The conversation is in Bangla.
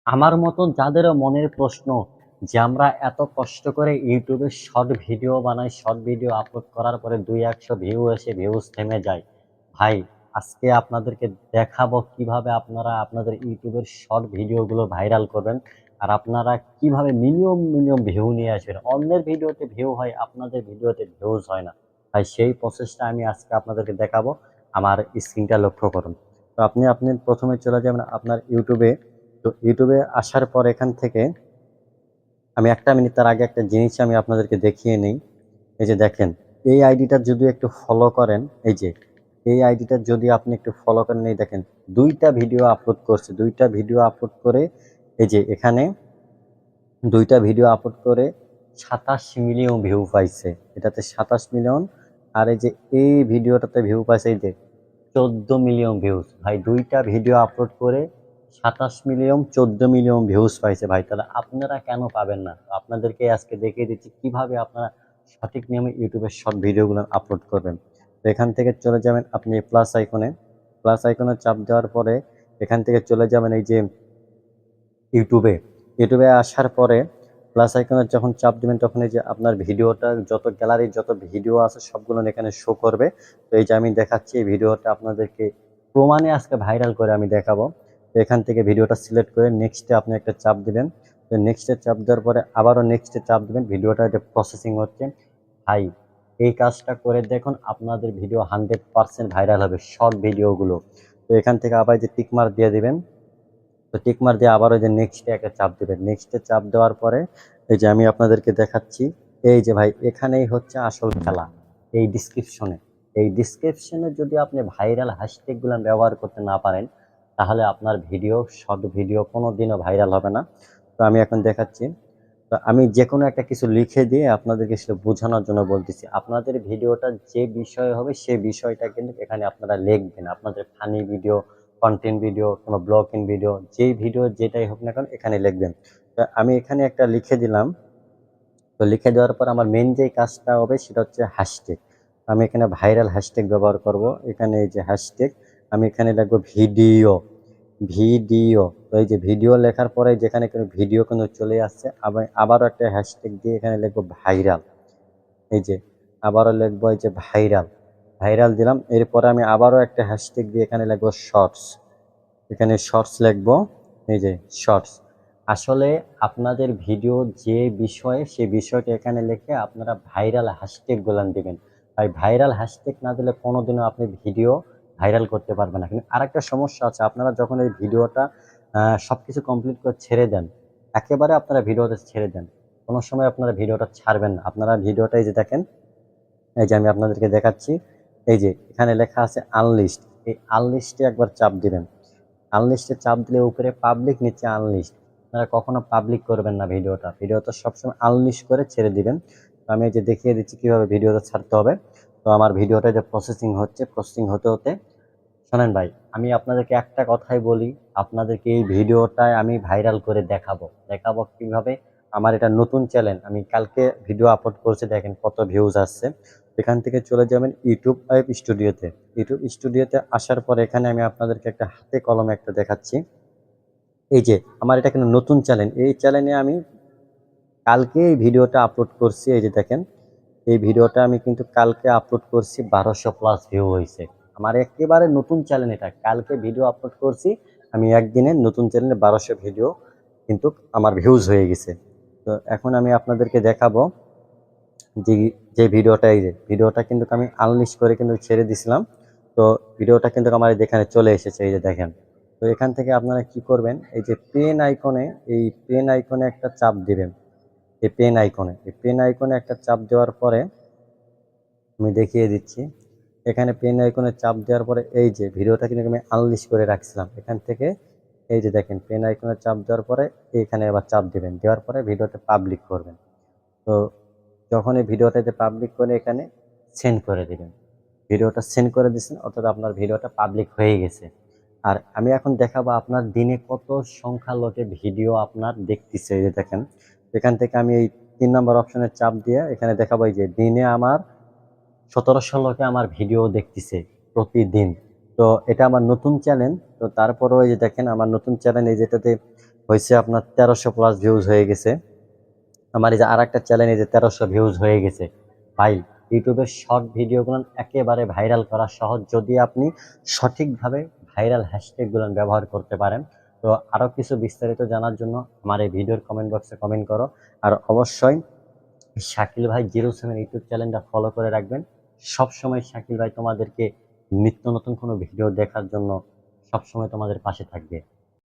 আমার মতন যাদের মনের প্রশ্ন যে আমরা এত কষ্ট করে ইউটিউবে শর্ট ভিডিও বানাই, শর্ট ভিডিও আপলোড করার পরে 200 ভিউ এসে ভিউজ থেমে যায়। ভাই, আজকে আপনাদেরকে দেখাবো কিভাবে আপনারা আপনাদের ইউটিউবের শর্ট ভিডিওগুলো ভাইরাল করবেন, আর আপনারা কিভাবে মিলিয়ন মিলিয়ন ভিউ নিয়ে আসবেন। অন্যের ভিডিওতে ভিউ হয়, আপনাদের ভিডিওতে ভিউজ হয় না। ভাই, সেই প্রসেসটা আমি আজকে আপনাদেরকে দেখাবো। আমার স্ক্রিনটা লক্ষ্য করুন। তো আপনি আপনি প্রথমে চলে যাবেন আপনার ইউটিউবে। তো ইউটিউবে আসার পর এখান থেকে আমি 1 মিনিট তার আগে একটা জিনিস আমি আপনাদেরকে দেখিয়ে নেই। এই যে দেখেন, এই আইডিটা যদি একটু ফলো করেন, এই যে এই আইডিটা যদি আপনি একটু ফলো করেন, এই দেখেন 2টা ভিডিও আপলোড করছে, 2টা ভিডিও আপলোড করে এই যে এখানে 2টা ভিডিও আপলোড করে 27 মিলিয়ন ভিউ পাইছে। এটাতে 27 মিলিয়ন, আর এই যে এই ভিডিওটাতে ভিউ পাইছে এই যে 14 মিলিয়ন ভিউজ। ভাই, 2টা ভিডিও আপলোড করে 27 মিলিয়ন 14 মিলিয়ন ভিউজ পাইছে। ভাই, তাহলে আপনারা কেন পাবেন না? তো আপনাদেরকে আজকে দেখিয়ে দিচ্ছি কিভাবে আপনারা সঠিক নিয়মে ইউটিউবের শর্ট ভিডিওগুলো আপলোড করবেন। তো এখান থেকে চলে যাবেন আপনি প্লাস আইকনে। প্লাস আইকনে চাপ দেওয়ার পরে এখান থেকে চলে যাবেন এই যে ইউটিউবে। ইউটিউবে আসার পরে প্লাস আইকনে যখন চাপ দিবেন তখন এই যে আপনার ভিডিওটা যত গ্যালারির যত ভিডিও আছে সবগুলো এখানে শো করবে। তো এই যে আমি দেখাচ্ছি এই ভিডিওটা আপনাদেরকে প্রমাণে আজকে ভাইরাল করে আমি দেখাবো। তো এখান থেকে ভিডিওটা সিলেক্ট করে নেক্সটে আপনি একটা চাপ দিবেন। তো নেক্সটে চাপ দেওয়ার পরে আবারও নেক্সটে চাপ দিবেন। ভিডিওটা এটা প্রসেসিং হচ্ছে। ভাই, এই কাজটা করে দেখুন, আপনাদের ভিডিও 100% ভাইরাল হবে, শর্ট ভিডিওগুলো। তো এখান থেকে আবার যে টিক মার্ক দিয়ে দিবেন। তো টিক মার দিয়ে আবার ওই যে নেক্সটে একটা চাপ দেবেন। নেক্সটে চাপ দেওয়ার পরে এই যে আমি আপনাদেরকে দেখাচ্ছি, এই যে ভাই এখানেই হচ্ছে আসল খেলা। এই ডিসক্রিপশনে, এই ডিসক্রিপশনে যদি আপনি ভাইরাল হ্যাশট্যাগুলো ব্যবহার করতে না পারেন, তাহলে আপনার ভিডিও, শর্ট ভিডিও কোনোদিনও ভাইরাল হবে না। তো আমি এখন দেখাচ্ছি। তো আমি যে কোনো একটা কিছু লিখে দিয়ে আপনাদেরকে সেটা বোঝানোর জন্য বলতেছি। আপনাদের ভিডিওটা যে বিষয় হবে সেই বিষয়টা কিন্তু এখানে আপনারা লিখবেন। আপনাদের ফানি ভিডিও, কন্টেন্ট ভিডিও, কোনো ব্লগিং ভিডিও, যেই ভিডিও যেটাই হোক না কেন এখানে লিখবেন। তো আমি এখানে একটা লিখে দিলাম। তো লিখে দেওয়ার পর আমার মেন যেই কাজটা হবে সেটা হচ্ছে হ্যাশট্যাগ। আমি এখানে ভাইরাল হ্যাশট্যাগ ব্যবহার করব। এখানে এই যে হ্যাশট্যাগ, আমি এখানে লিখবো ভিডিও। ভিডিও। তো এই যে ভিডিও লেখার পরে যেখানে কোনো ভিডিও কোনো চলে আসছে, আবারও একটা হ্যাশট্যাগ দিয়ে এখানে লিখবো ভাইরাল। এই যে আবারও লিখবো এই যে ভাইরাল। ভাইরাল দিলাম। এরপরে আমি আবারও একটা হ্যাশট্যাগ দিয়ে এখানে লিখবো শর্টস। এখানে শর্টস লিখবো। এই যে শর্টস। আসলে আপনাদের ভিডিও যে বিষয়ে সে বিষয়টা এখানে লিখে আপনারা ভাইরাল হ্যাশট্যাগ গুলান দিবেন। ভাই, ভাইরাল হ্যাশট্যাগ না দিলে কোনোদিনও আপনি ভিডিও ভাইরাল করতে পারবেন না। কিন্তু আরেকটা সমস্যা আছে, আপনারা যখন এই ভিডিওটা সবকিছু কমপ্লিট করে ছেড়ে দেন, একেবারে আপনারা ভিডিওটা ছেড়ে দেন, কোনো সময় আপনারা ভিডিওটা ছাড়বেন না। আপনারা ভিডিওটা এই যে দেখেন, এই যে আমি আপনাদেরকে দেখাচ্ছি। এই যে এখানে লেখা আছে আনলিস্ট। এই আনলিস্টে একবার চাপ দিবেন। আনলিস্টে চাপ দিলে উপরে পাবলিক, নিচে আনলিস্ট। আপনারা কখনো পাবলিক করবেন না ভিডিওটা। ভিডিওটা সবসময় আনলিস্ট করে ছেড়ে দিবেন। তো আমি এই যে দেখিয়ে দিচ্ছি কিভাবে ভিডিওটা ছাড়তে হবে। তো আমার ভিডিওটা যে প্রসেসিং হচ্ছে, প্রসেসিং হতে হতে শোনেন ভাই, আমি আপনাদেরকে একটা কথাই বলি, আপনাদেরকে এই ভিডিওটায় আমি ভাইরাল করে দেখাবো। দেখাবো কিভাবে? আমার এটা নতুন চ্যানেল, আমি কালকে ভিডিও আপলোড করছি, দেখেন কত ভিউজ আসছে। এখান থেকে চলে যাবেন ইউটিউব লাইভ স্টুডিওতে। ইউটিউব স্টুডিওতে আসার পর এখানে আমি আপনাদেরকে একটা হাতে কলমে একটা দেখাচ্ছি। এই যে আমার এটা কিন্তু নতুন চ্যানেল, এই চ্যানেলে আমি কালকে এই ভিডিওটা আপলোড করছি। এই যে দেখেন, এই ভিডিওটা আমি কিন্তু কালকে আপলোড করছি, 1200+ ভিউ হয়েছে। আমার একেবারে নতুন চ্যানেল এটা, কালকে ভিডিও আপলোড করছি আমি একদিনে। নতুন চ্যানেলে 1200 ভিডিও কিন্তু আমার ভিউজ হয়ে গেছে। তো এখন আমি আপনাদেরকে দেখাবো যে যে ভিডিওটা, এই যে ভিডিওটা কিন্তু আমি আনলিস্ট করে কিন্তু ছেড়ে দিছিলাম। তো ভিডিওটা কিন্তু আমার এখানে চলে এসেছে, এই যে দেখেন। তো এখান থেকে আপনারা কি করবেন, এই যে পেন আইকনে, এই পেন আইকনে একটা চাপ দিবেন। এই পেন আইকনে, এই পেন আইকনে একটা চাপ দেওয়ার পরে আমি দেখিয়ে দিচ্ছি। এখানে পেন আইকনে চাপ দেওয়ার পরে এই যে ভিডিওটা কিন্তু আমি আনলিস্ট করে রাখছিলাম, এখান থেকে এই যে দেখেন পেন আইকনে চাপ দেওয়ার পরে এইখানে আবার চাপ দিবেন। দেওয়ার পরে ভিডিওটা পাবলিক করবেন। তো যখন এই ভিডিওটাতে পাবলিক করে এখানে সেন্ড করে দিবেন। ভিডিওটা সেন্ড করে দিচ্ছেন, অর্থাৎ আপনার ভিডিওটা পাবলিক হয়ে গেছে। আর আমি এখন দেখাবো আপনার দিনে কত সংখ্যা লোকে ভিডিও আপনার দেখতেছে। এই যে দেখেন, এখান থেকে আমি এই 3 নম্বর অপশনে চাপ দিয়ে এখানে দেখাবো এই যে দিনে আমার 1700 লোকে আমার ভিডিও দেখতেছে প্রতিদিন। তো এটা আমার নতুন চ্যানেল। তো তারপরেও এই যে দেখেন আমার নতুন চ্যানেল, এই যেটাতে হয়েছে আপনার 1300+ ভিউজ হয়ে গেছে। আমার এই যে আরেকটা চ্যানেল এই যে 1300 ভিউজ হয়ে গেছে। ভাই ইউটিউবের শর্ট ভিডিওগুলো একেবারে ভাইরাল করা সহজ, যদি আপনি সঠিকভাবে ভাইরাল হ্যাশট্যাগুলো ব্যবহার করতে পারেন। তো আরো কিছু বিস্তারিত জানার জন্য আমার এই ভিডিওর কমেন্ট বক্সে কমেন্ট করো। আর অবশ্যই শাকিল ভাই 07 ইউটিউব চ্যানেলটা ফলো করে রাখবেন। সবসময় শাকিল ভাই তোমাদেরকে নিত্য নতুন কোনো ভিডিও দেখার জন্য সবসময় তোমাদের পাশে থাকবে।